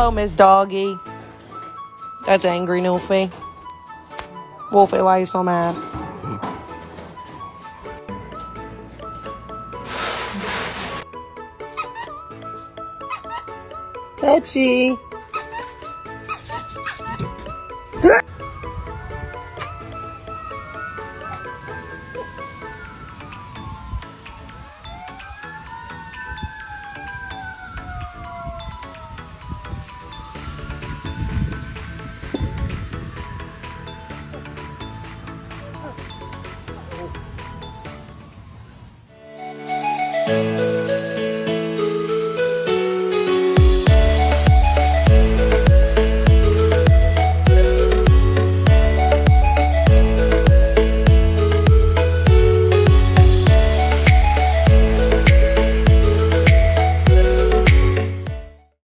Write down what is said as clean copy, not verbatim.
Hello, Miss Doggy. That's angry, Wolfie. Wolfie, why are you so mad? Petchy.